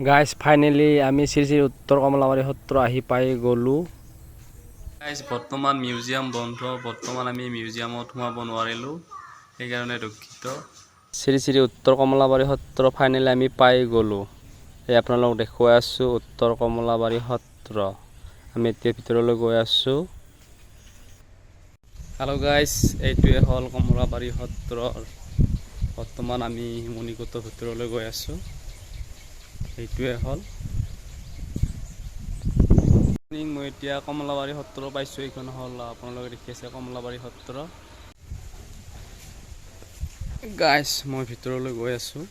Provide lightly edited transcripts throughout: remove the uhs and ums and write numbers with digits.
Guys finally আমি শ্ৰী শ্ৰী উত্তৰ কমলাবাৰী সত্ৰ আহি পাই গ'লোঁ। গাইজ বৰ্তমান মিউজিয়াম বন্ধ, বৰ্তমান আমি মিউজিয়ামত সোমাব নোৱাৰিলোঁ, সেইকাৰণে দুঃখিত। শ্ৰী শ্ৰী উত্তৰ কমলাবাৰী সত্ৰ ফাইনেলি আমি পাই গ'লোঁ। এই আপোনালোকক দেখুৱাই আছোঁ উত্তৰ কমলাবাৰী সত্ৰ। আমি এতিয়া ভিতৰলৈ গৈ আছোঁ। হেল্ল' গাইজ, এইটোৱে হ'ল কমলাবাৰী সত্ৰ। বৰ্তমান আমি মণিকূটৰ ভিতৰলৈ গৈ আছোঁ। এইটোৱে হ'ল মই এতিয়া কমলাবাৰী সত্ৰ পাইছোঁ। এইখন হ'ল আপোনালোকে দেখি আছে কমলাবাৰী সত্ৰ। গাইজ মই ভিতৰলৈ গৈ আছোঁ।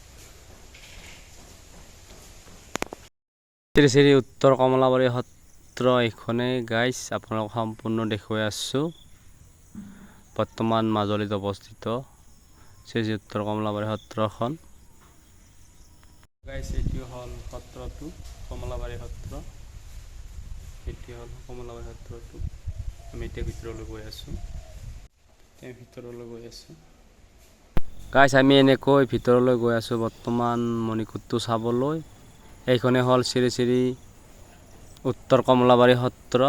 শ্ৰী শ্ৰী উত্তৰ কমলাবাৰী সত্ৰ এইখনেই গাইজ আপোনালোক সম্পূৰ্ণ দেখুৱাই আছোঁ। বৰ্তমান মাজুলীত অৱস্থিত শ্ৰী শ্ৰী উত্তৰ কমলাবাৰী সত্ৰখন। গাইজ এইটো হ'ল সত্ৰটো, কমলাবাৰী সত্ৰ। এইটো হ'ল কমলাবাৰী সত্ৰটো। আমি এতিয়া ভিতৰলৈ গৈ আছোঁ। গাইজ আমি এনেকৈ ভিতৰলৈ গৈ আছোঁ বৰ্তমান মণিকূটটো চাবলৈ। এইখনে হ'ল শ্ৰী শ্ৰী উত্তৰ কমলাবাৰী সত্ৰ।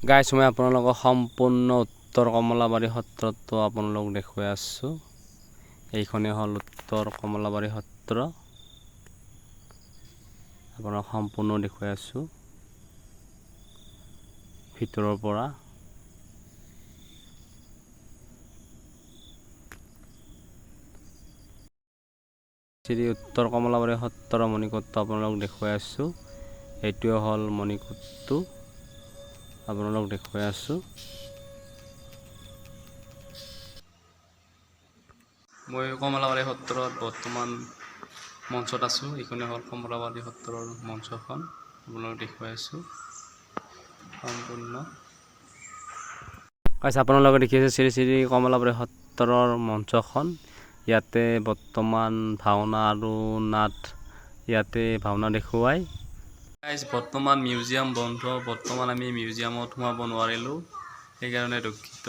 গাইজ মই আপোনালোকক সম্পূৰ্ণ উত্তৰ কমলাবাৰী সত্ৰটো আপোনালোকক দেখুৱাই আছোঁ। এইখনে হ'ল উত্তৰ কমলাবাৰী সত্ৰ। আপোনাক সম্পূৰ্ণ দেখুৱাই আছোঁ ভিতৰৰ পৰা। শ্ৰী উত্তৰ কমলাবাৰী সত্ৰৰ মণিকূটটো আপোনালোকক দেখুৱাই আছোঁ। এইটোৱে হ'ল মণিকূটটো আপোনালোকক দেখুৱাই আছোঁ। মই কমলাবাৰী সত্ৰত বৰ্তমান মঞ্চত আছোঁ। এইখনে হ'ল কমলাবাৰী সত্ৰৰ মঞ্চখন আপোনালোকক দেখুৱাই আছোঁ সম্পূৰ্ণ। আপোনালোকে দেখি আছে শ্ৰী শ্ৰী কমলাবাৰী সত্ৰৰ মঞ্চখন। ইয়াতে বৰ্তমান ভাওনা আৰু নাট ইয়াতে ভাওনা দেখুৱাই। গাইজ বৰ্তমান মিউজিয়াম বন্ধ, বৰ্তমান আমি মিউজিয়ামত সোমাব নোৱাৰিলোঁ, সেইকাৰণে দুঃখিত।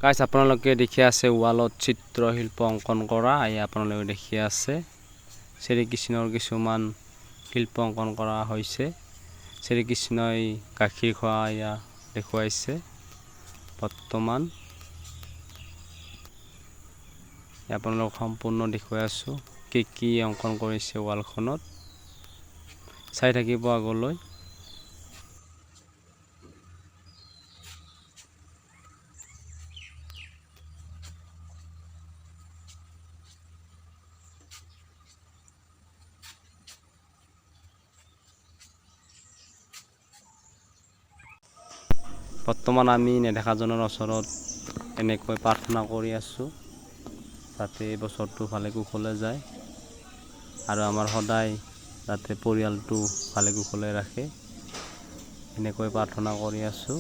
গাইজ আপোনালোকে দেখি আছে ৱালত চিত্ৰশিল্প অংকন কৰা। এয়া আপোনালোকে দেখি আছে শ্ৰীকৃষ্ণৰ কিছুমান শিল্প অংকন কৰা হৈছে। শ্ৰীকৃষ্ণই গাখীৰ খোৱা এয়া দেখুৱাইছে। বৰ্তমান আপোনালোক সম্পূৰ্ণ দেখুৱাই আছোঁ কি অংকন কৰিছে ৱালখনত। চাই থাকিব আগলৈ। বৰ্তমান আমি নেদেখাজনৰ ওচৰত এনেকৈ প্ৰাৰ্থনা কৰি আছোঁ যাতে বছৰটো ভালে কুশলে যায় আৰু আমাৰ সদায় যাতে পৰিয়ালটো ভালে কুশলে ৰাখে, এনেকৈ প্ৰাৰ্থনা কৰি আছোঁ।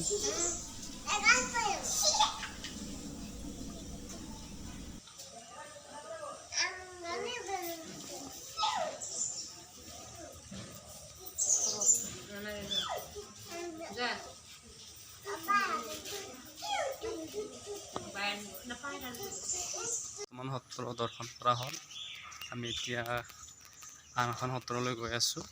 সত্ৰ দৰ্শন কৰা হ'ল। আমি এতিয়া আন এখন সত্ৰলৈ গৈ আছোঁ।